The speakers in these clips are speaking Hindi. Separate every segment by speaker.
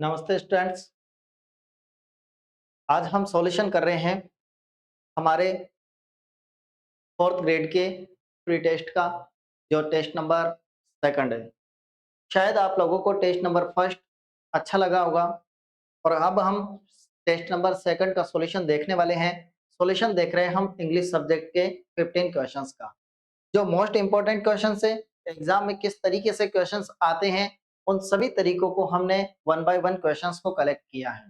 Speaker 1: नमस्ते स्टूडेंट्स। आज हम सॉल्यूशन कर रहे हैं हमारे फोर्थ ग्रेड के प्री टेस्ट का, जो टेस्ट नंबर सेकंड है। शायद आप लोगों को टेस्ट नंबर फर्स्ट अच्छा लगा होगा और अब हम टेस्ट नंबर सेकंड का सॉल्यूशन देखने वाले हैं। सॉल्यूशन देख रहे हैं हम इंग्लिश सब्जेक्ट के 15 क्वेश्चंस का, जो मोस्ट इंपॉर्टेंट क्वेश्चंस है। एग्जाम में किस तरीके से क्वेश्चंस आते हैं, उन सभी तरीकों को हमने वन बाय वन क्वेश्चंस को कलेक्ट किया है।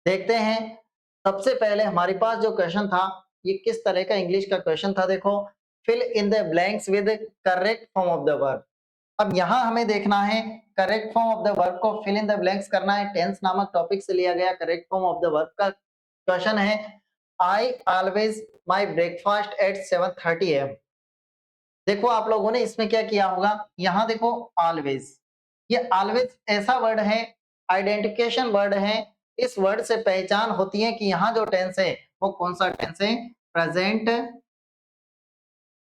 Speaker 1: देखते हैं। सबसे पहले हमारे पास जो क्वेश्चन था, ये किस तरह का इंग्लिश का क्वेश्चन था। देखो, fill in the blanks with correct form of the verb. अब यहाँ हमें देखना है correct form of the verb को फिल इन द ब्लैंक्स करना है। टेंस नामक टॉपिक से लिया गया correct form of the verb का क्वेश्चन है। I always my breakfast at 7:30 AM। देखो आप लोगों ने इसमें क्या किया होगा, यहाँ देखो ऑलवेज, ये ऑलवेज ऐसा वर्ड है, आइडेंटिफिकेशन वर्ड है। इस वर्ड से पहचान होती है कि यहाँ जो टेंस है वो कौन सा टेंस है, प्रेजेंट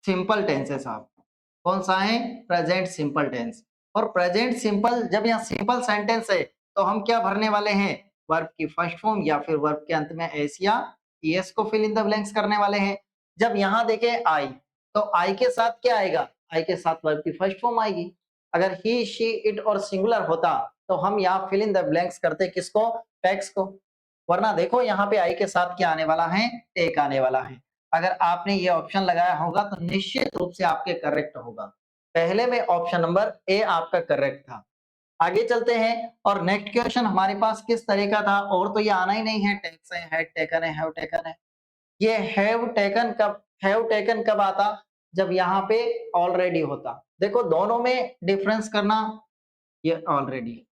Speaker 1: सिंपल टेंस है साहब। कौन सा है, प्रेजेंट सिंपल टेंस। और प्रेजेंट सिंपल, जब यहाँ सिंपल सेंटेंस है तो हम क्या भरने वाले हैं, वर्ब की फर्स्ट फॉर्म या फिर वर्ब के अंत में एस या ईएस को फिल इन द ब्लैंक्स करने वाले हैं। जब यहाँ देखे आई, तो आई के साथ क्या आएगा, आई के साथ वर्ब की फर्स्ट फॉर्म आएगी। अगर ही शी इट और सिंगुलर होता तो हम यहाँ फिल इन द ब्लैंक्स करते किसको, टेक्स्ट को। वरना देखो यहाँ पे आई के साथ क्या आने वाला है, टेक आने वाला है। अगर आपने ये ऑप्शन लगाया होगा तो निश्चित रूप से आपके करेक्ट होगा। पहले में ऑप्शन नंबर ए आपका करेक्ट था। आगे चलते हैं और नेक्स्ट क्वेश्चन हमारे पास किस तरह का था, और तो ये आना ही नहीं है, टेक्स है, हैड टेकन है, हैव टेकन है। ये हैव टेकन कब आता, जब यहाँ पे ऑलरेडी होता। देखो दोनों में डिफरेंस करना, ये ऑलरेडी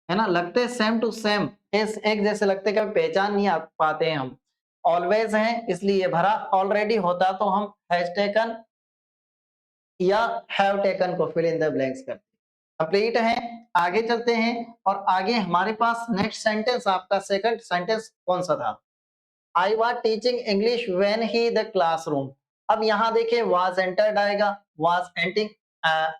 Speaker 1: है ना, लगते सेम टू सेम, एक जैसे लगते, कभी पहचान नहीं पाते हैं हम। ऑलवेज है इसलिए ये भरा, ऑलरेडी होता तो हम हैज टेकन या हैव टेकन को फिल इन द ब्लैंक्स करते। कंप्लीट है। आगे चलते हैं और आगे हमारे पास नेक्स्ट सेंटेंस, आपका सेकंड सेंटेंस कौन सा था, I was teaching English when he the classroom. अब यहाँ देखिए वाज एंटर्ड आएगा, वाज एंटिंग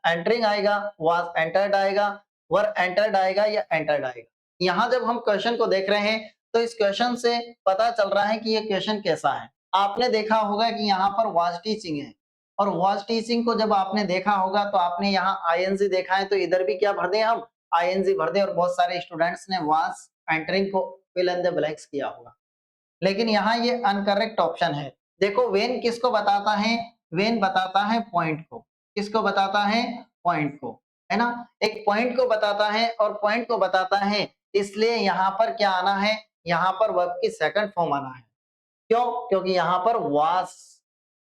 Speaker 1: एंटरिंग आएगा, वाज एंटर्ड आएगा, वर एंटर्ड आएगा या एंटर्ड आएगा। यहाँ जब हम क्वेश्चन को देख रहे हैं तो इस क्वेश्चन से पता चल रहा है कि ये क्वेश्चन कैसा है। आपने देखा होगा कि यहाँ पर वाज टीचिंग है, और वाज टीचिंग को जब आपने देखा होगा तो आपने यहाँ आईएनजी देखा है, तो इधर भी क्या भर दें हम, आईएनजी भर दें। और बहुत सारे स्टूडेंट्स ने वाज एंटरिंग को फिल इन द ब्लैंक्स किया होगा, लेकिन यहाँ ये अनकरेक्ट ऑप्शन है। देखो वेन किसको बताता है, वेन बताता है पॉइंट को। किसको बताता है, पॉइंट को, है ना। एक पॉइंट को बताता है और पॉइंट को बताता है, इसलिए यहाँ पर क्या आना है, यहाँ पर वर्ब की सेकंड फॉर्म आना है। क्यों, क्योंकि यहाँ पर वाज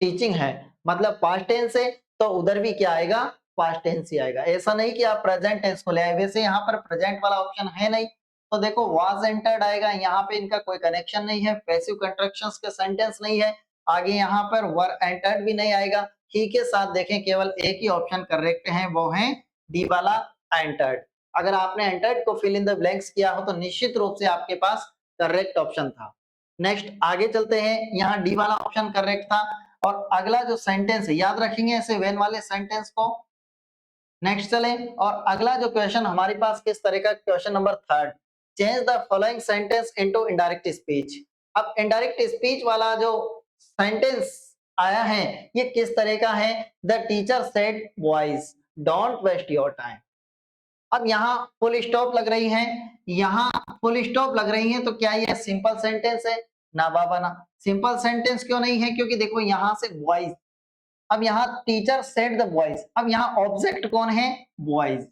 Speaker 1: टीचिंग है, मतलब पास्ट टेंस है, तो उधर भी क्या आएगा, पास्ट टेंस ही आएगा। ऐसा नहीं कि आप प्रेजेंट टेंस को ले आए, वैसे यहाँ पर प्रेजेंट वाला ऑप्शन है नहीं, तो देखो वाज एंटर्ड आएगा। यहाँ पे इनका कोई कनेक्शन नहीं है, पैसिव कंस्ट्रक्शंस के सेंटेंस नहीं है। आगे यहाँ पर वर एंटर्ड भी नहीं आएगा। ही के साथ देखें केवल एक ही ऑप्शन करेक्ट है, वो है डी वाला एंटर्ड। अगर आपने एंटर्ड को फिल इन द ब्लैंक्स किया हो तो निश्चित रूप से आपके पास करेक्ट ऑप्शन था। नेक्स्ट आगे चलते हैं, यहाँ डी वाला ऑप्शन करेक्ट था। और अगला जो सेंटेंस है, याद रखेंगे ऐसे वेन वाले सेंटेंस को। नेक्स्ट चले और अगला जो क्वेश्चन हमारे पास किस तरह का, question number third, change the following sentence into indirect speech. अब इनडायरेक्ट स्पीच वाला जो सेंटेंस आया है ये किस तरह का है, the teacher said boys don't waste your time. अब यहाँ फुल स्टॉप लग रही है, यहाँ फुल स्टॉप लग रही है, तो क्या ये सिंपल सेंटेंस है, ना बाबा ना। सिंपल सेंटेंस क्यों नहीं है, क्योंकि देखो यहाँ से बॉयज, अब यहाँ टीचर सेड द बॉयज, अब यहाँ ऑब्जेक्ट कौन है, बॉयज।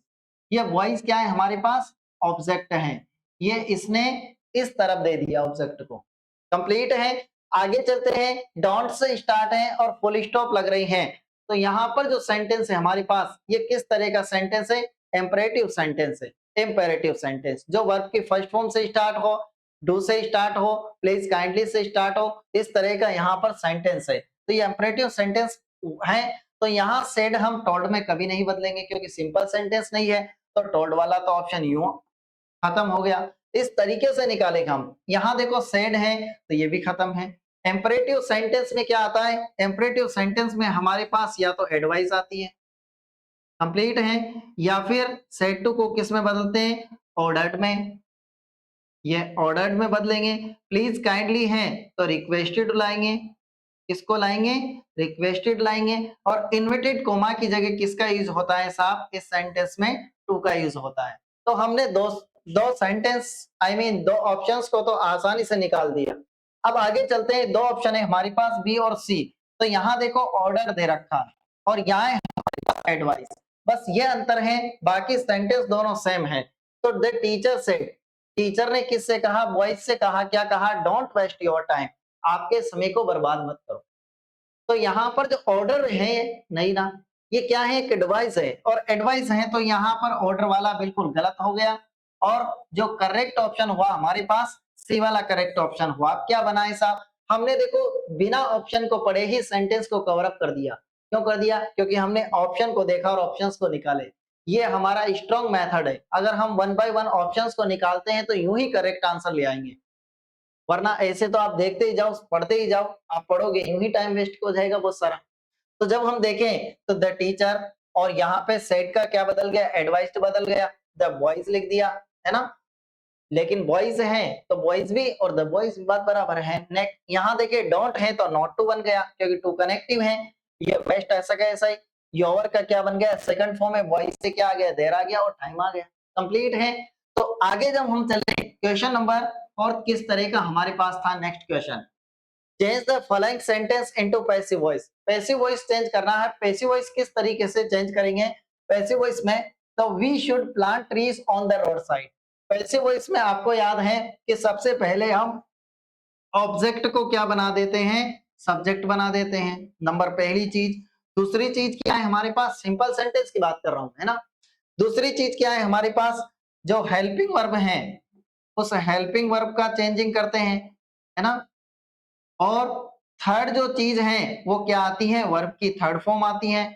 Speaker 1: ये बॉयज क्या है हमारे पास, ऑब्जेक्ट है। ये इसने इस तरफ दे दिया ऑब्जेक्ट को। कंप्लीट है। आगे चलते हैं, डोंट से स्टार्ट है और फुल स्टॉप लग रही है, तो यहाँ पर जो सेंटेंस है हमारे पास, ये किस तरह का सेंटेंस है, इंपेरेटिव सेंटेंस है। इंपेरेटिव सेंटेंस जो वर्ब की फर्स्ट फॉर्म से स्टार्ट हो, डू से स्टार्ट हो, प्लीज काइंडली से स्टार्ट हो, इस तरह का यहाँ पर सेंटेंस है। तो ये इंपेरेटिव सेंटेंस है, तो यहाँ सेड हम टोल्ड में कभी नहीं बदलेंगे, क्योंकि सिंपल सेंटेंस नहीं है, तो टोल्ड वाला तो ऑप्शन यूं खत्म हो गया। इस तरीके से निकालेंगे हम। यहाँ देखो सेड है तो ये भी खत्म है। इंपेरेटिव सेंटेंस में क्या आता है, इंपेरेटिव सेंटेंस में हमारे पास या तो एडवाइस आती है, कंप्लीट है, या फिर सेड टू को किस में बदलते हैं, ऑर्डर्ड में, ये ऑर्डर्ड में बदलेंगे। प्लीज काइंडली हैं तो रिक्वेस्टेड लाएंगे, किसको लाएंगे? रिक्वेस्टेड लाएंगे। और इन्वर्टेड कोमा की जगह किसका यूज होता है साहब? इस सेंटेंस में टू का यूज होता है। तो हमने दो दो सेंटेंस दो ऑप्शंस को तो आसानी से निकाल दिया। अब आगे चलते हैं, दो ऑप्शन है हमारे पास बी और सी। तो यहाँ देखो ऑर्डर दे रखा है और यहाँ है हमारे पास एडवाइस, बस ये अंतर है, बाकी सेंटेंस दोनों सेम है। तो द टीचर सेड, टीचर ने किससे कहा? बॉयज से कहा। क्या कहा? डोंट वेस्ट योर टाइम, आपके समय को बर्बाद मत करो। तो यहाँ पर जो ऑर्डर है, नहीं ना, ये क्या है? एक एडवाइस है, और एडवाइस है तो यहाँ पर ऑर्डर वाला बिल्कुल गलत हो गया, और जो करेक्ट ऑप्शन हुआ हमारे पास सी वाला करेक्ट ऑप्शन हुआ। अब क्या बनाए साहब? हमने देखो बिना ऑप्शन को पढ़े ही सेंटेंस को कवर अप कर दिया। क्यों कर दिया? क्योंकि हमने ऑप्शन को देखा और ऑप्शंस को निकाले। ये हमारा स्ट्रॉन्ग मेथड है। अगर हम वन बाय वन ऑप्शंस को निकालते हैं तो यूं ही करेक्ट आंसर ले आएंगे, वरना ऐसे तो आप देखते ही जाओ, पढ़ते ही जाओ, आप पढ़ोगे यूं ही टाइम वेस्ट हो जाएगा बहुत सारा। तो जब हम देखें तो द टीचर, और यहाँ पे सेड का क्या बदल गया? एडवाइस्ड बदल गया, द बॉयज लिख दिया, है ना। लेकिन बॉयज हैं तो बॉयज भी और द बॉयज बात बराबर है। नेक्स्ट यहाँ देखिए डोंट है तो नॉट टू बन गया, क्योंकि टू कनेक्टिव है। ये बेस्ट ऐसा का ऐसा ही। योर का क्या बन गया? सेकंड फॉर्म है। बॉयज से क्या आ गया? देर आ गया और टाइम आ गया। कंप्लीट है। तो आगे जब हम चले क्वेश्चन नंबर, और किस तरह का हमारे पास था next question, change the following sentence into passive voice. Passive voice change करना है। पैसिव वॉइस किस तरीके से चेंज करेंगे? पैसिव वॉइस में तो we should plant trees on the road side. Passive voice में आपको याद है कि सबसे पहले हम ऑब्जेक्ट को क्या बना देते हैं? सब्जेक्ट बना देते हैं, नंबर पहली चीज। दूसरी चीज क्या है हमारे पास? सिंपल सेंटेंस की बात कर रहा हूं, है ना। दूसरी चीज क्या है हमारे पास? जो हेल्पिंग वर्ब है, उस हेल्पिंग वर्ब का चेंजिंग करते हैं, है ना। और थर्ड जो चीज है वो क्या आती है? वर्ब की थर्ड फॉर्म आती है।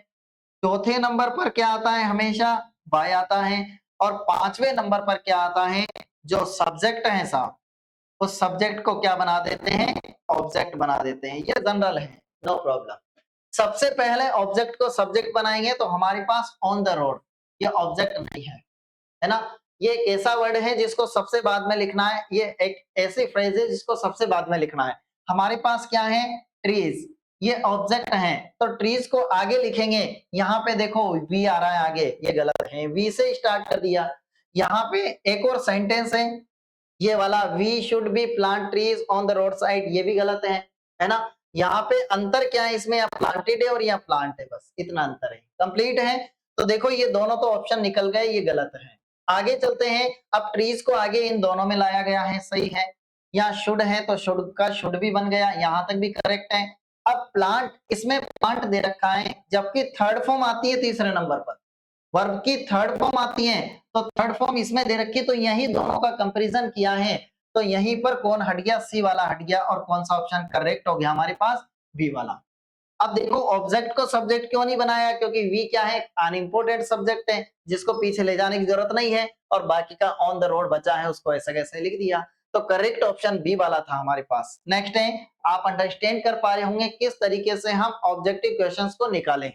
Speaker 1: चौथे नंबर पर क्या आता है? हमेशा बाय आता है। और पांचवें नंबर पर क्या आता है? जो सब्जेक्ट है साहब, उस सब्जेक्ट को क्या बना देते हैं? ऑब्जेक्ट बना देते हैं। ये जनरल है, नो प्रॉब्लम। सबसे पहले ऑब्जेक्ट को सब्जेक्ट बनाएंगे तो हमारे पास ऑन द रोड, ये ऑब्जेक्ट नहीं है ना। ये एक ऐसा वर्ड है जिसको सबसे बाद में लिखना है। ये एक ऐसी फ्रेज है जिसको सबसे बाद में लिखना है। हमारे पास क्या है? ट्रीज, ये ऑब्जेक्ट है, तो ट्रीज को आगे लिखेंगे। यहाँ पे देखो वी आ रहा है आगे, ये गलत है, वी से स्टार्ट कर दिया। यहाँ पे एक और सेंटेंस है, ये वाला we should be plant trees on the road side, ये भी गलत है ना। यहाँ पे अंतर क्या है? इसमें यहाँ प्लांटेड है और यहाँ प्लांट है, बस इतना अंतर है। कंप्लीट है। तो देखो ये दोनों तो ऑप्शन निकल गए, ये गलत है। आगे चलते हैं। अब ट्रीज को आगे इन दोनों में लाया गया है, सही है। यहाँ शुड है तो शुड का शुड भी बन गया, यहाँ तक भी करेक्ट है। अब प्लांट, इसमें प्लांट दे रखा है, जबकि थर्ड फॉर्म आती है तीसरे नंबर पर, वर्ब की थर्ड फॉर्म आती है, तो थर्ड फॉर्म इसमें दे रखी, तो यही दोनों का कंपैरिजन किया है। तो यहीं पर कौन हट गया? सी वाला हट गया, और कौन सा ऑप्शन करेक्ट हो गया हमारे पास? बी वाला। अब देखो ऑब्जेक्ट को सब्जेक्ट क्यों नहीं बनाया? क्योंकि वी क्या है? अनइम्पोर्टेंट सब्जेक्ट है, जिसको पीछे ले जाने की जरूरत नहीं है, और बाकी का ऑन द रोड बचा है, उसको ऐसा कैसे लिख दिया। तो करेक्ट ऑप्शन बी वाला था हमारे पास। नेक्स्ट है, आप अंडरस्टैंड कर पा रहे होंगे किस तरीके से हम ऑब्जेक्टिव क्वेश्चंस को निकालें,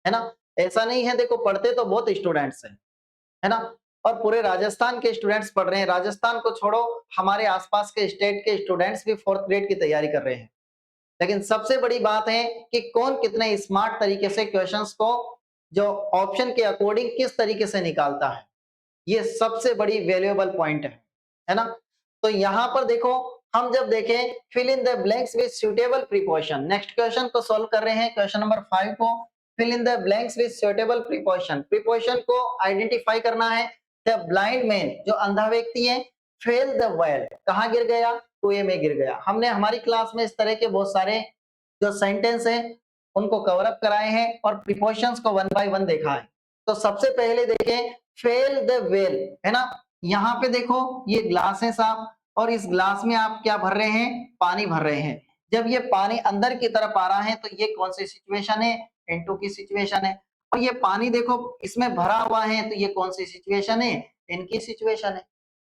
Speaker 1: है ना। ऐसा नहीं है, देखो पढ़ते तो बहुत स्टूडेंट्स हैं, है ना, और पूरे राजस्थान के स्टूडेंट्स पढ़ रहे हैं। राजस्थान को छोड़ो, हमारे आसपास के स्टेट के स्टूडेंट्स भी फोर्थ ग्रेड की तैयारी कर रहे हैं। लेकिन सबसे बड़ी बात है कि कौन कितने स्मार्ट तरीके से क्वेश्चंस को जो ऑप्शन के अकॉर्डिंग किस तरीके से निकालता है, ये सबसे बड़ी वैल्यूएबल पॉइंट है ना। तो यहाँ पर देखो, हम जब देखें fill in the blanks with suitable preposition, next question को सॉल्व कर रहे हैं, क्वेश्चन नंबर 5 को। Fill in the blanks with suitable preposition, preposition को आइडेंटिफाई करना है। द ब्लाइंड मैन, जो अंधा व्यक्ति है, फेल द वेल, कहाँ गिर गया? कुएं में गिर गया। हमने हमारी क्लास में इस तरह के बहुत सारे जो सेंटेंस है उनको कवर अप कराए हैं, और प्रीपोजिशंस को वन बाय वन देखा है। तो सबसे पहले देखें फेल द वेल, है ना। यहाँ पे देखो ये ग्लास है साहब, और इस ग्लास में आप क्या भर रहे हैं? पानी भर रहे हैं। जब ये पानी अंदर की तरफ आ रहा है तो ये कौन सी सिचुएशन है? इनटू की सिचुएशन है। और ये पानी देखो इसमें भरा हुआ है, तो ये कौन सी सिचुएशन है? इनकी सिचुएशन है।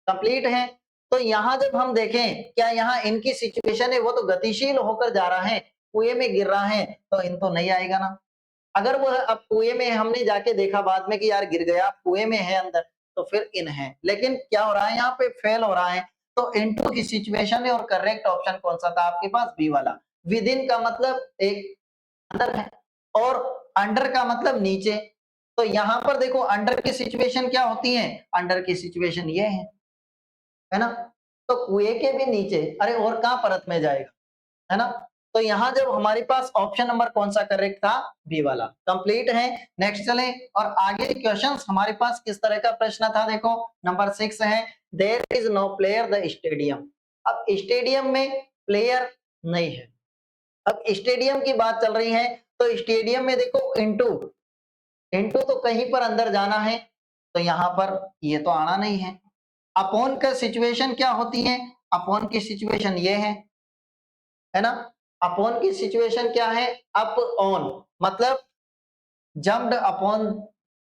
Speaker 1: कंप्लीट है। तो यहाँ जब हम देखें, क्या यहाँ इनकी सिचुएशन है? वो तो गतिशील होकर जा रहा है, कुएं में गिर रहा है, तो इन तो नहीं आएगा ना। अगर वो अब कुएं में हमने जाके देखा बाद में कि यार गिर गया, कुएं में है अंदर, तो फिर इन है, लेकिन क्या हो रहा है यहाँ पे फेल हो रहा है, तो इनटू की सिचुएशन है और करेक्ट ऑप्शन कौन सा था आपके पास, बी वाला। विद इन का मतलब एक अंदर है और अंडर का मतलब नीचे, तो यहाँ पर देखो अंडर की सिचुएशन क्या होती है, अंडर की सिचुएशन ये है ना, तो कुएं के भी नीचे, अरे और कहाँ परत में जाएगा, है ना। तो यहाँ जब हमारे पास ऑप्शन नंबर कौन सा करेक्ट था, बी वाला। कंप्लीट है। नेक्स्ट चले और आगे क्वेश्चंस हमारे पास किस तरह का प्रश्न था, देखो नंबर 6 है, there is no player the stadium. अब स्टेडियम में प्लेयर नहीं है, अब स्टेडियम की बात चल रही है, तो स्टेडियम में देखो इनटू, इनटू तो कहीं पर अंदर जाना है, तो यहाँ पर ये तो आना नहीं है। अपॉन का सिचुएशन क्या होती है, अपॉन की सिचुएशन ये है ना, अपॉन की सिचुएशन क्या है, अप ऑन, मतलब जम्प्ड अपॉन,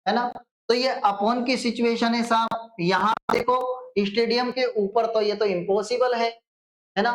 Speaker 1: है ना। तो ये अपॉन की सिचुएशन है साहब, यहाँ देखो स्टेडियम के ऊपर, तो ये तो इम्पॉसिबल है ना,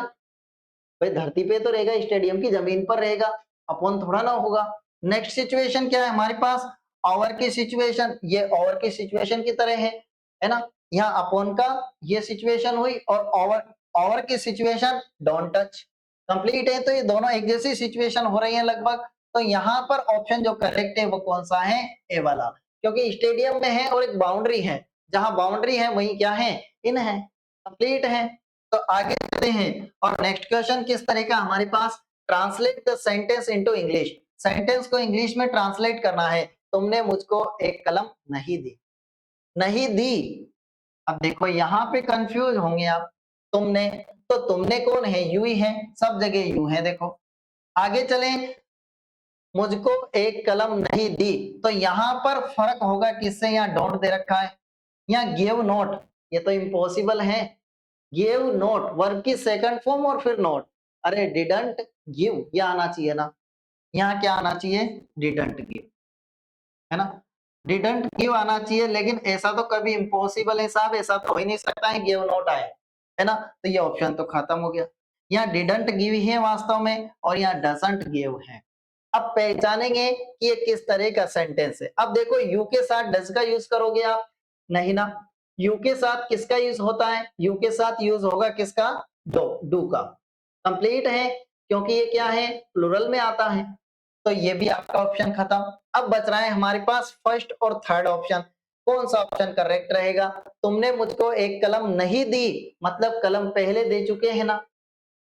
Speaker 1: भाई धरती पे तो रहेगा, स्टेडियम की जमीन पर रहेगा, अपॉन थोड़ा ना होगा। नेक्स्ट सिचुएशन क्या है हमारे पास, ओवर की सिचुएशन, ये ओवर की सिचुएशन की तरह है ना, यहाँ अपॉन का ये सिचुएशन हुई और ओवर, ओवर की सिचुएशन डोंट टच। कंप्लीट है, तो ये दोनों एक जैसी सिचुएशन हो रही है लगभग, तो यहाँ पर ऑप्शन जो करेक्ट है वो कौन सा है, ए वाला, क्योंकि स्टेडियम में है और एक बाउंड्री है, जहां बाउंड्री है वहीं क्या है, इन है। कंप्लीट है। तो आगे चलते हैं और नेक्स्ट क्वेश्चन किस तरह का हमारे पास, translate the sentence into English. Sentence को इंग्लिश में ट्रांसलेट करना है, तुमने मुझको एक कलम नहीं दी, नहीं दी। अब देखो यहाँ पे कंफ्यूज होंगे आप, तुमने, तो तुमने कौन है, यू ही है, सब जगह यू है। देखो आगे चलें, मुझको एक कलम नहीं दी, तो यहाँ पर फर्क होगा किससे, यहाँ डोंट दे रखा है, यहाँ गिव नोट, ये तो इम्पॉसिबल है। गिव नोट वर्ब की सेकंड फॉर्म और फिर नोट, अरे डिडंट गिव ये आना चाहिए ना, यहाँ क्या आना चाहिए, डिडंट गिव, है ना, डिडंट गिव आना चाहिए, लेकिन ऐसा तो कभी इम्पॉसिबल है साहब, ऐसा तो हो ही नहीं सकता है गिव नोट आए, है ना, तो ये ऑप्शन तो खत्म हो गया। यहाँ डिडंट गिव ही है वास्तव में और यहाँ डजंट गिव है। अब पहचानेंगे कि ये किस तरह का सेंटेंस है। अब देखो यू के साथ डज का यूज करोगे आप, नहीं ना, यू के साथ किसका यूज होता है, यू के साथ यूज होगा किसका, डू का। कंप्लीट है, क्योंकि ये क्या है, प्लुरल में आता है, तो ये भी आपका ऑप्शन खत्म। अब बच रहा है हमारे पास फर्स्ट और थर्ड ऑप्शन, कौन सा ऑप्शन करेक्ट रहेगा, तुमने मुझको एक कलम नहीं दी, मतलब कलम पहले दे चुके हैं ना,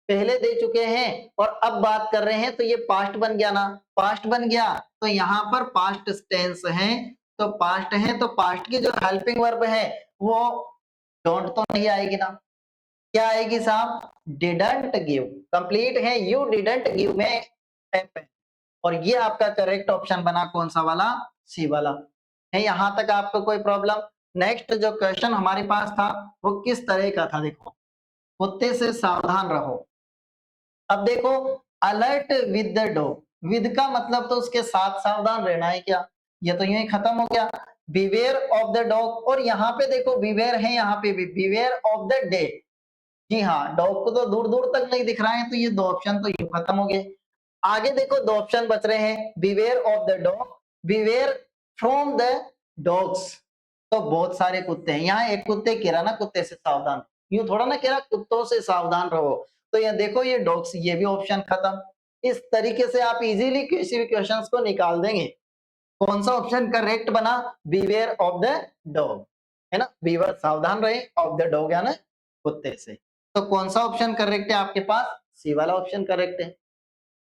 Speaker 1: पहले दे चुके हैं और अब बात कर रहे हैं, तो ये पास्ट बन गया ना, पास्ट बन गया, तो यहाँ पर पास्ट टेंस है, तो पास्ट है, तो पास्ट की जो हेल्पिंग वर्ब है वो डोंट तो नहीं आएगी ना, क्या आएगी साहब, डिडंट गिव। कंप्लीट है, यू डिडंट गिव में हैपन, और ये आपका करेक्ट ऑप्शन बना कौन सा वाला, सी वाला है। यहां तक आपको कोई प्रॉब्लम। नेक्स्ट जो क्वेश्चन हमारे पास था वो किस तरह का था, देखो, कुत्ते से सावधान रहो। अब देखो alert with the dog, with का मतलब तो उसके साथ सावधान रहना है क्या, ये तो यूं ही खत्म हो गया। बिवेयर ऑफ द डॉग, और यहाँ पे देखो बिवेयर है, यहाँ पे भी बिवेयर ऑफ द डे, जी हाँ, डॉग को तो दूर दूर तक नहीं दिख रहा है, तो ये दो ऑप्शन तो यूं खत्म हो गए। आगे देखो दो ऑप्शन बच रहे हैं, beware of the dog, beware from the dogs, तो बहुत सारे कुत्ते हैं, यहाँ एक कुत्ते कह रहा ना कुत्ते से सावधान, यूं थोड़ा ना कह रहा कुत्तों से सावधान रहो, तो ये देखो ये डॉग्स, ये भी ऑप्शन खत्म। इस तरीके से आप इजीली किसी भी क्वेश्चंस को निकाल देंगे। कौन सा ऑप्शन करेक्ट बना, बिवेयर ऑफ द डॉग, है ना, बीवर सावधान रहे, ऑफ द डॉग यानी कुत्ते से, तो कौन सा ऑप्शन करेक्ट है आपके पास, सी वाला ऑप्शन करेक्ट है।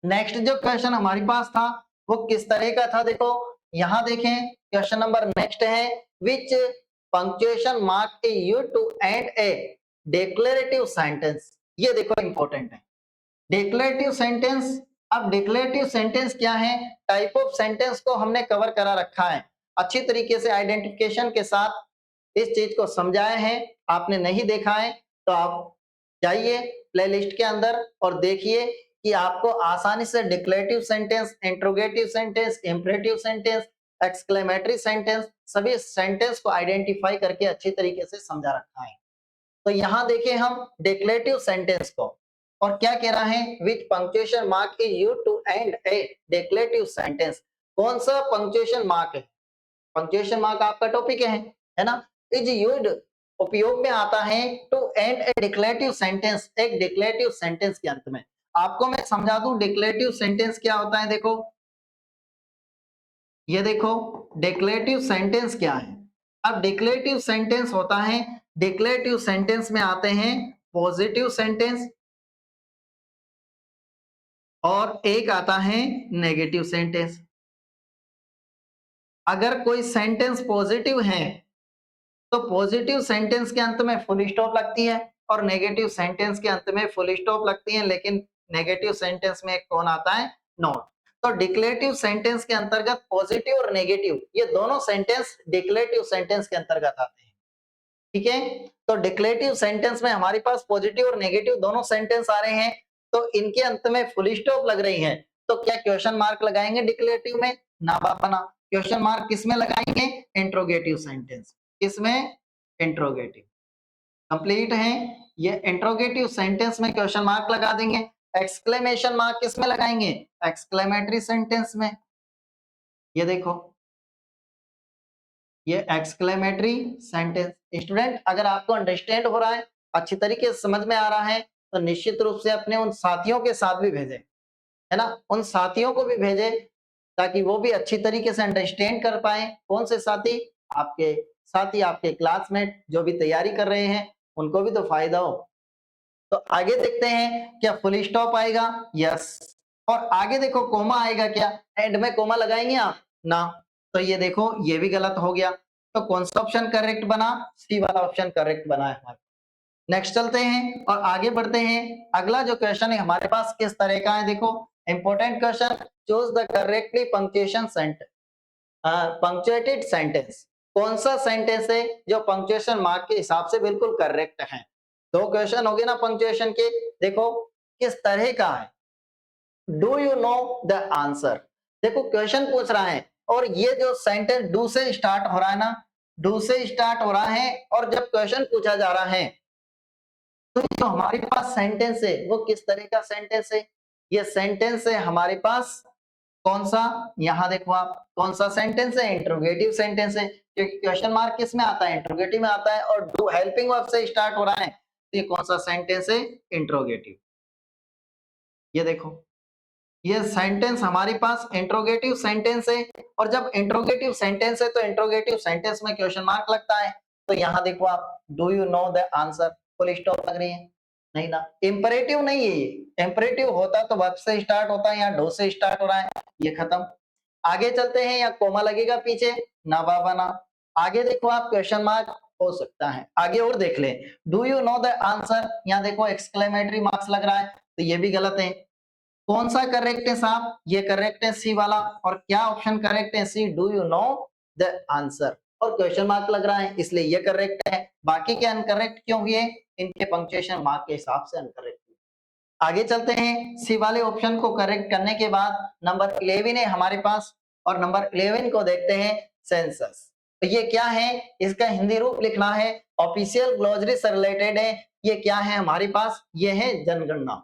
Speaker 1: नेक्स्ट जो क्वेश्चन हमारे पास था वो किस तरह का था, देखो यहां देखें क्वेश्चन नंबर नेक्स्ट है, which punctuation mark a you to end a declarative sentence, ये देखो इंपॉर्टेंट है डिक्लेरेटिव सेंटेंस। अब डिक्लेरेटिव सेंटेंस क्या है, टाइप ऑफ सेंटेंस को हमने कवर करा रखा है अच्छी तरीके से आइडेंटिफिकेशन के साथ, इस चीज को समझाए हैं, आपने नहीं देखा है तो आप जाइए प्लेलिस्ट के अंदर और देखिए कि आपको आसानी से declarative sentence, interrogative sentence, imperative sentence, exclamatory sentence, सभी सेंटेंस को आइडेंटिफाई करके अच्छी तरीके से समझा रखा है। तो यहाँ देखें हम डिक्लेरेटिव सेंटेंस को, और क्या कह रहा है, which punctuation mark is used to end a declarative sentence, कौन सा पंक्चुएशन मार्क है, पंक्चुएशन मार्क आपका टॉपिक है ना, इज यूज्ड उपयोग में आता है to end a declarative sentence, एक डिक्लेरेटिव सेंटेंस के अंत में। आपको मैं समझा दूं डिक्लेरेटिव सेंटेंस क्या होता है। देखो ये देखो डिक्लेरेटिव सेंटेंस क्या है। अब डिक्लेरेटिव सेंटेंस होता है, डिक्लेरेटिव सेंटेंस में आते हैं पॉजिटिव सेंटेंस और एक आता है नेगेटिव सेंटेंस। अगर कोई सेंटेंस पॉजिटिव है तो पॉजिटिव सेंटेंस के अंत में फुल स्टॉप लगती है और नेगेटिव सेंटेंस के अंत में फुल स्टॉप लगती है, लेकिन नेगेटिव सेंटेंस में कौन आता है? नॉट। तो डिक्लेरेटिव सेंटेंस के अंतर्गत पॉजिटिव और नेगेटिव ये दोनों सेंटेंस डिक्लेरेटिव सेंटेंस के अंतर्गत आते हैं। ठीक है, तो डिक्लेरेटिव सेंटेंस में हमारे पास पॉजिटिव और नेगेटिव दोनों सेंटेंस आ रहे हैं, तो इनके अंत में फुल स्टॉप लग रही है, तो क्या क्वेश्चन मार्क लगाएंगे डिक्लेरेटिव में? ना बापना। क्वेश्चन मार्क किस में लगाएंगे? Interrogative sentence. किसमें? इंट्रोगेटिव। कंप्लीट है, ये इंट्रोगेटिव सेंटेंस में क्वेश्चन मार्क लगा देंगे। एक्सक्लेमेशन मार्क किस में लगाएंगे? एक्सक्लेमेटरी सेंटेंस में। ये देखो ये एक्सक्लेमेटरी सेंटेंस। स्टूडेंट अगर आपको अंडरस्टैंड हो रहा है, अच्छी तरीके से समझ में आ रहा है, तो निश्चित रूप से अपने उन साथियों के साथ भी भेजें, है ना, उन साथियों को भी भेजें ताकि वो भी अच्छी तरीके से अंडरस्टैंड कर पाए। कौन से साथी? आपके साथी, आपके क्लासमेट जो भी तैयारी कर रहे हैं, उनको भी तो फायदा हो। तो आगे देखते हैं क्या फुल स्टॉप आएगा? यस। और आगे देखो कोमा आएगा क्या? एंड में कोमा लगाएंगे आप? ना। तो ये देखो ये भी गलत हो गया। तो कौन सा ऑप्शन करेक्ट बना? सी वाला ऑप्शन करेक्ट बना है हमारा। नेक्स्ट चलते हैं और आगे बढ़ते हैं। अगला जो क्वेश्चन है हमारे पास किस तरह का है? देखो important question, choose the correctly punctuation sentence, punctuated sentence. कौन सा सेंटेंस है जो पंक्चुएशन मार्क के हिसाब से बिल्कुल करेक्ट है? दो क्वेश्चन हो गए ना पंक्चुएशन के। देखो किस तरह का है, do you know the answer. देखो क्वेश्चन पूछ रहा है और ये जो सेंटेंस डू से स्टार्ट हो रहा है ना, डू से स्टार्ट हो रहा है, और जब क्वेश्चन पूछा जा रहा है तो जो हमारे पास सेंटेंस है वो किस तरह का सेंटेंस है? ये सेंटेंस है हमारे पास कौन सा? यहां देखो आप कौन सा सेंटेंस है? इंट्रोगेटिव सेंटेंस है, क्योंकि क्वेश्चन मार्क किस में आता है? इंट्रोगेटिव में आता है, और डू हेल्पिंग वर्ब से स्टार्ट हो रहा है, तो ये कौन सा सेंटेंस है? इंट्रोगेटिव। ये देखो ये सेंटेंस हमारे पास इंट्रोगेटिव सेंटेंस है, और जब इंट्रोगेटिव सेंटेंस है तो इंट्रोगेटिव सेंटेंस में क्वेश्चन मार्क लगता है। तो यहाँ देखो आप, do you know the answer, full stop लग रही है? नहीं ना, इंपरेटिव नहीं है ये। इंपरेटिव होता तो वर्ब से स्टार्ट होता है, यहाँ डू से स्टार्ट हो रहा है, ये खत्म। आगे चलते हैं, या कोमा लगेगा पीछे? ना बाबा ना। आगे देखो आप क्वेश्चन मार्क हो सकता है, आगे और देख ले, do you know the answer, यहाँ देखो एक्सक्लेमेटरी मार्क्स लग रहा है, तो ये भी गलत है। कौन सा करेक्ट है साहब? ये करेक्ट है सी वाला। और क्या ऑप्शन करेक्ट है? C, do you know the answer, और क्वेश्चन मार्क लग रहा है इसलिए ये करेक्ट है। बाकी के अनकरेक्ट क्यों हुए? इनके पंक्चुएशन मार्क के हिसाब से अनकरेक्ट। आगे चलते हैं, सी वाले ऑप्शन को करेक्ट करने के बाद नंबर 11 है हमारे पास, और नंबर 11 को देखते हैं, सेंसस। तो ये क्या है? इसका हिंदी रूप लिखना है, ऑफिशियल ग्लोसरी से रिलेटेड है। ये क्या है हमारे पास? ये है जनगणना।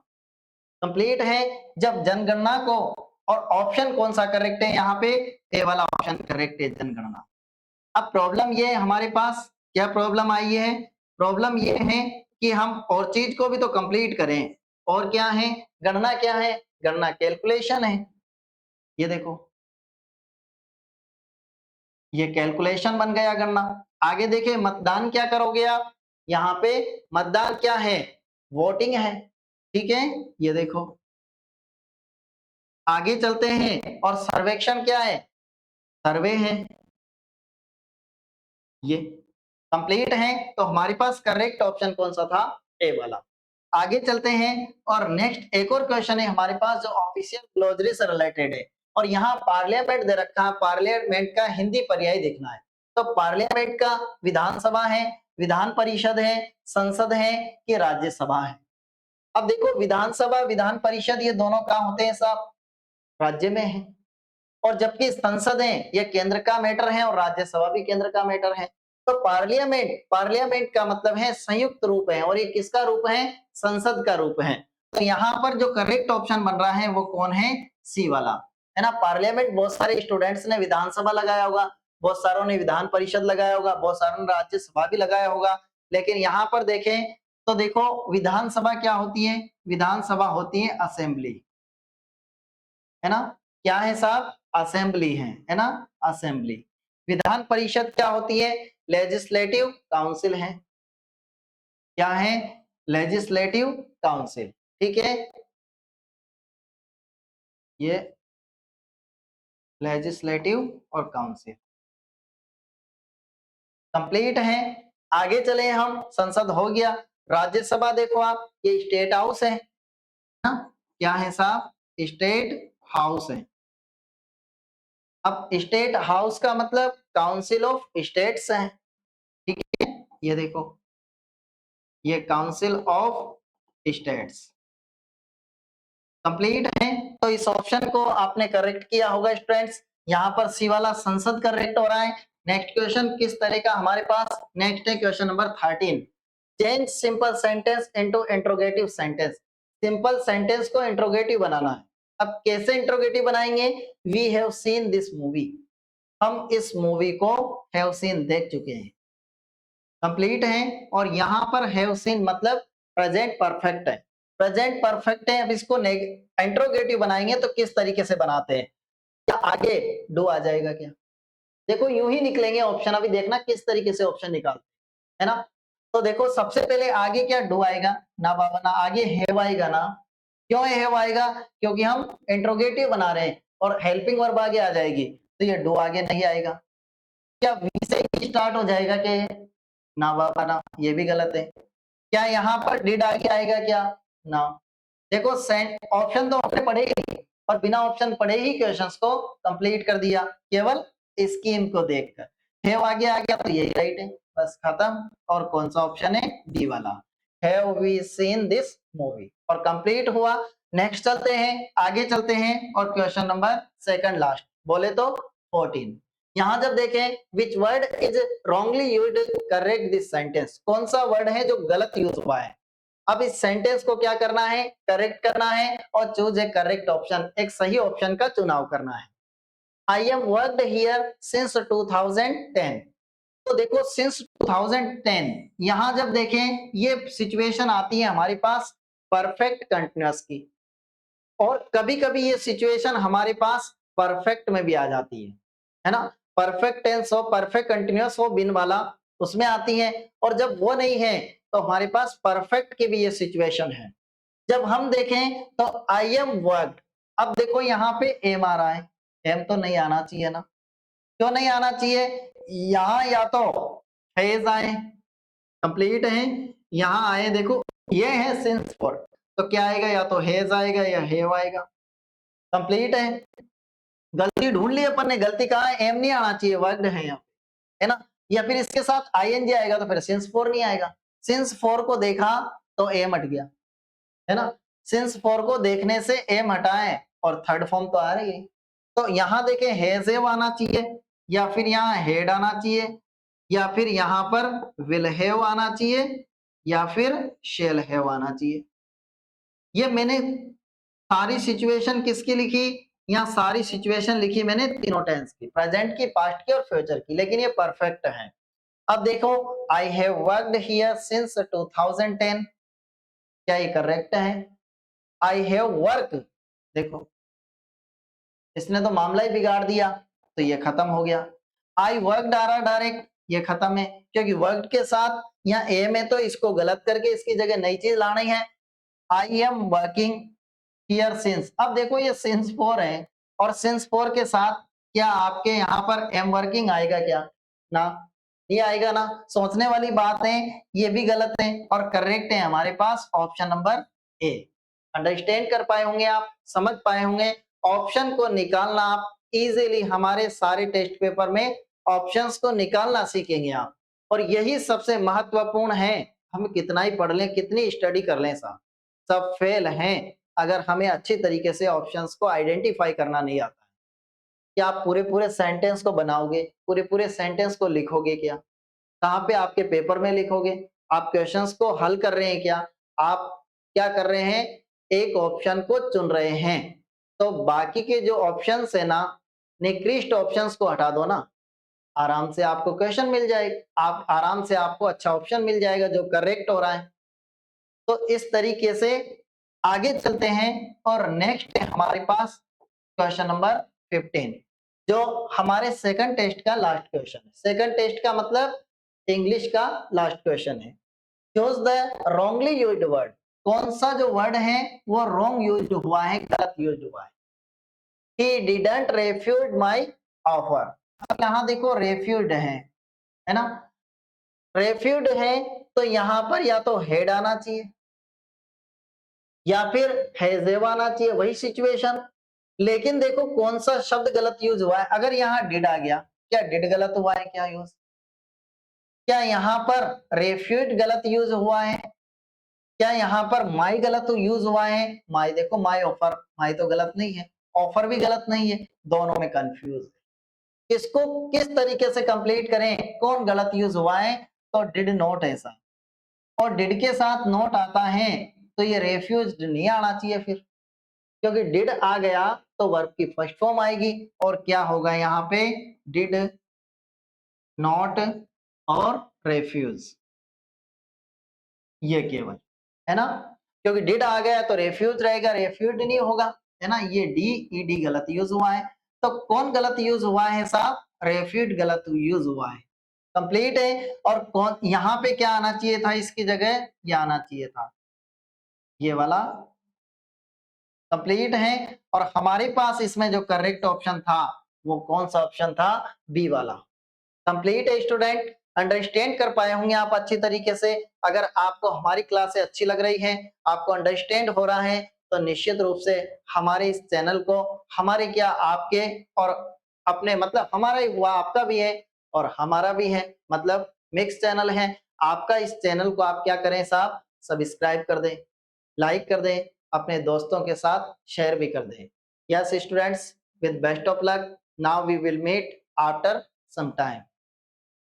Speaker 1: कंप्लीट है। जब जनगणना को, और ऑप्शन कौन सा करेक्ट है यहाँ पे? ए वाला ऑप्शन करेक्ट है, जनगणना। अब प्रॉब्लम ये है हमारे पास, क्या प्रॉब्लम आई है? प्रॉब्लम ये है कि हम और चीज को भी तो कंप्लीट करें। और क्या है? गणना क्या है? गणना कैलकुलेशन है। ये देखो ये कैलकुलेशन बन गया गणना। आगे देखिए मतदान क्या करोगे आप? यहाँ पे मतदान क्या है? वोटिंग है। ठीक है, ये देखो आगे चलते हैं, और सर्वेक्षण क्या है? सर्वे है। ये कंप्लीट है, तो हमारे पास करेक्ट ऑप्शन कौन सा था? ए वाला। आगे चलते हैं, और नेक्स्ट एक और क्वेश्चन है हमारे पास जो ऑफिशियल ग्लोसरी से रिलेटेड है, और यहाँ पार्लियामेंट दे रखा है, पार्लियामेंट का हिंदी पर्याय देखना है। तो पार्लियामेंट का विधानसभा है, विधान परिषद है, संसद है, कि राज्यसभा है? अब देखो विधानसभा विधान परिषद ये दोनों कहाँ होते हैं साहब? राज्य में है। और जबकि संसद है ये केंद्र का मैटर है, और राज्यसभा भी केंद्र का मैटर है। तो पार्लियामेंट, पार्लियामेंट का मतलब है संयुक्त रूप है, और ये किसका रूप है? संसद का रूप है। तो यहाँ पर जो करेक्ट ऑप्शन बन रहा है वो कौन है? सी वाला, है ना। पार्लियामेंट बहुत सारे स्टूडेंट्स ने विधानसभा लगाया होगा, बहुत सारों ने विधान परिषद लगाया होगा, बहुत सारों ने राज्यसभा भी लगाया होगा, लेकिन यहाँ पर देखें तो देखो विधानसभा क्या होती है? विधानसभा होती है असेंबली, है ना? क्या है साहब? असेंबली है ना? असेंबली। विधान परिषद क्या होती है? लेजिस्लेटिव काउंसिल है। क्या है? लेजिस्लेटिव काउंसिल, ठीक है? ये लेजिस्लेटिव और काउंसिल कंप्लीट है। आगे चले हम, संसद हो गया। राज्यसभा देखो आप, ये स्टेट हाउस है ना? क्या है साहब? स्टेट हाउस है। अब स्टेट हाउस का मतलब काउंसिल ऑफ स्टेट्स है, ठीक है? ये देखो, ये काउंसिल ऑफ स्टेट्स कंप्लीट है। तो इस ऑप्शन को आपने करेक्ट किया होगा स्टूडेंट्स। यहाँ पर सी वाला संसद करेक्ट हो रहा है। नेक्स्ट क्वेश्चन किस तरह का हमारे पास? नेक्स्ट है question number 13। Change simple sentence into interrogative sentence. Simple sentence को इंट्रोगेटिव बनाना है। अब कैसे इंट्रोगेटिव बनाएंगे? We have seen this movie. हम इस मूवी को हैव सीन देख चुके हैं, कंप्लीट है। और यहाँ पर हैव सीन मतलब प्रेजेंट परफेक्ट है, प्रेजेंट परफेक्ट है। अब इसको इंट्रोगेटिव बनाएंगे तो किस तरीके से बनाते हैं? क्या आगे डू आ जाएगा क्या? देखो यूं ही निकलेंगे ऑप्शन, अभी देखना किस तरीके से ऑप्शन निकालते है ना। तो देखो सबसे पहले आगे क्या डू आएगा ना बाबा, ना आगे हैव आएगा ना। क्यों हैव आएगा? क्योंकि हम इंट्रोगेटिव बना रहे हैं और हेल्पिंग वर्ब आगे आ जाएगी, तो ये डू आगे नहीं आएगा। क्या वी से ही स्टार्ट हो जाएगा कि ना बाबा ना, ये भी गलत है। क्या यहाँ पर डिड आगे आएगा क्या? ना। देखो ऑप्शन तो आपने पढ़े ही नहीं, और बिना ऑप्शन पढ़े ही क्वेश्चंस को कंप्लीट कर दिया केवल स्कीम को देखकर। हैव आगे आ गया तो यही राइट है, बस खत्म। और कौन सा ऑप्शन है? डी वाला, have we seen this movie, और कंप्लीट हुआ। नेक्स्ट चलते हैं, आगे चलते हैं, और क्वेश्चन नंबर सेकंड लास्ट बोले तो 14। यहाँ जब देखें which word is wrongly used, correct this sentence. कौन सा वर्ड है जो गलत यूज हुआ है? अब इस सेंटेंस को क्या करना है? करेक्ट करना है, और चूज ए करेक्ट ऑप्शन, एक सही ऑप्शन का चुनाव करना है। I am worked here since 2010। तो देखो सिंस 2010, यहां जब देखें ये सिचुएशन आती है हमारे पास परफेक्ट कंटिन्यूअस की, और कभी कभी ये सिचुएशन हमारे पास परफेक्ट में भी आ जाती है ना। परफेक्ट टेंस हो, परफेक्ट कंटिन्यूअस हो बिन वाला, उसमें आती है। और जब वो नहीं है तो हमारे पास परफेक्ट की भी ये सिचुएशन है। जब हम देखें तो आई एम वर्कड, अब देखो यहाँ पे एम आ रहा है, एम तो नहीं आना चाहिए ना। क्यों नहीं आना चाहिए? यहाँ या तो हैज आए, कंप्लीट है, यहाँ आए देखो ये है सिंस फॉर, तो क्या आएगा? या तो हैज आएगा या हैव आएगा, कंप्लीट है। गलती ढूंढ ली अपन ने, गलती कहाँ है? एम नहीं आना चाहिए, वर्कड है यहाँ, है ना। या फिर इसके साथ आईएनजी आएगा तो फिर सिंस फोर नहीं आएगा। सिंस फोर को देखा तो एम हट गया, है ना। सिंस फोर को देखने से एम हटाएं और थर्ड फॉर्म तो आ रही है। तो यहाँ देखें हैज हैव आना चाहिए, या फिर यहाँ हेड आना चाहिए, या फिर यहाँ पर विल हैव आना चाहिए, या फिर शेल हैव आना चाहिए। ये मैंने सारी सिचुएशन किसकी लिखी? यहाँ सारी सिचुएशन लिखी मैंने तीनों टेंस की, प्रेजेंट की, पास्ट की और फ्यूचर की, लेकिन ये परफेक्ट है। अब देखो I have worked here since 2010, क्या ये करेक्ट है? आई हैव वर्क, देखो इसने तो मामला ही बिगाड़ दिया, तो ये खत्म हो गया। आई वर्कड आ रहा डायरेक्ट, ये खत्म है, क्योंकि वर्कड के साथ यहाँ ए में तो इसको गलत करके इसकी जगह नई चीज लानी है। I am working here since, अब देखो ये सिंस फोर है, और सिंस फोर के साथ क्या आपके यहाँ पर एम वर्किंग आएगा क्या? ना, ये आएगा ना। सोचने वाली बात है, ये भी गलत है, और करेक्ट है हमारे पास ऑप्शन नंबर ए। अंडरस्टैंड कर पाए होंगे आप, समझ पाए होंगे। ऑप्शन को निकालना आप इजीली, हमारे सारे टेस्ट पेपर में ऑप्शंस को निकालना सीखेंगे आप, और यही सबसे महत्वपूर्ण है। हम कितना ही पढ़ लें, कितनी स्टडी कर लें, साहब सब फेल हैं अगर हमें अच्छी तरीके से ऑप्शंस को आइडेंटिफाई करना नहीं आता है। क्या आप पूरे पूरे सेंटेंस को बनाओगे, पूरे पूरे सेंटेंस को लिखोगे क्या? कहाँ पे आपके पेपर में लिखोगे? आप क्वेश्चंस को हल कर रहे हैं क्या? आप क्या कर रहे हैं? एक ऑप्शन को चुन रहे हैं, तो बाकी के जो ऑप्शंस है ना, निकृष्ट ऑप्शंस को हटा दो ना। आराम से आपको क्वेश्चन मिल जाएगा, आप आराम से आपको अच्छा ऑप्शन मिल जाएगा जो करेक्ट हो रहा है। तो इस तरीके से आगे चलते हैं और नेक्स्ट है हमारे पास क्वेश्चन नंबर 15 जो हमारे सेकंड टेस्ट का लास्ट क्वेश्चन है। सेकंड टेस्ट का मतलब इंग्लिश का लास्ट क्वेश्चन है। Choose the wrongly used word. कौन सा जो वर्ड है वो रॉन्ग यूज्ड हुआ है, गलत यूज्ड हुआ है। He didn't refuse my offer। अब यहाँ देखो रेफ्यूड है ना, रेफ्यूड है तो यहाँ पर या तो हेड आना चाहिए या फिर हैजेव आना चाहिए, वही सिचुएशन। लेकिन देखो कौन सा शब्द गलत यूज हुआ है। अगर यहाँ डिड आ गया, क्या डिड गलत हुआ है क्या यूज? क्या यहाँ पर रेफ्यूड गलत यूज हुआ है? क्या यहाँ पर माई गलत यूज हुआ है? माई देखो माई ऑफर, माई तो गलत नहीं है, ऑफर भी गलत नहीं है, दोनों में कंफ्यूज है। किसको किस तरीके से कंप्लीट करें, कौन गलत यूज हुआ है? तो डिड नॉट ऐसा, और डिड के साथ नॉट आता है तो ये रेफ्यूज नहीं आना चाहिए फिर, क्योंकि डिड आ गया तो वर्ब की फर्स्ट फॉर्म आएगी और क्या होगा यहाँ पे, डिड नॉट और रेफ्यूज, ये केवल है ना, क्योंकि डिड आ गया तो रेफ्यूज रहेगा, रेफ्यूज नहीं होगा, है ना। ये डी ई डी गलत यूज हुआ है। तो कौन गलत यूज हुआ है साहब? रेफ्यूज गलत यूज हुआ है। कंप्लीट है। और कौन यहाँ पे क्या आना चाहिए था इसकी जगह? ये आना चाहिए था, ये वाला कंप्लीट है। और हमारे पास इसमें जो करेक्ट ऑप्शन था वो कौन सा ऑप्शन था? बी वाला कंप्लीट है। स्टूडेंट अंडरस्टैंड कर पाए होंगे आप अच्छी तरीके से। अगर आपको हमारी क्लासें अच्छी लग रही हैं, आपको अंडरस्टैंड हो रहा है, तो निश्चित रूप से हमारे इस चैनल को, हमारे क्या आपके और अपने मतलब हमारा ही हुआ, आपका भी है और हमारा भी है, मतलब मिक्स चैनल है आपका। इस चैनल को आप क्या करें साहब, सब्सक्राइब कर दें, लाइक कर दें, अपने दोस्तों के साथ शेयर भी कर दें। Yes students, with best of luck, now we will meet after some time।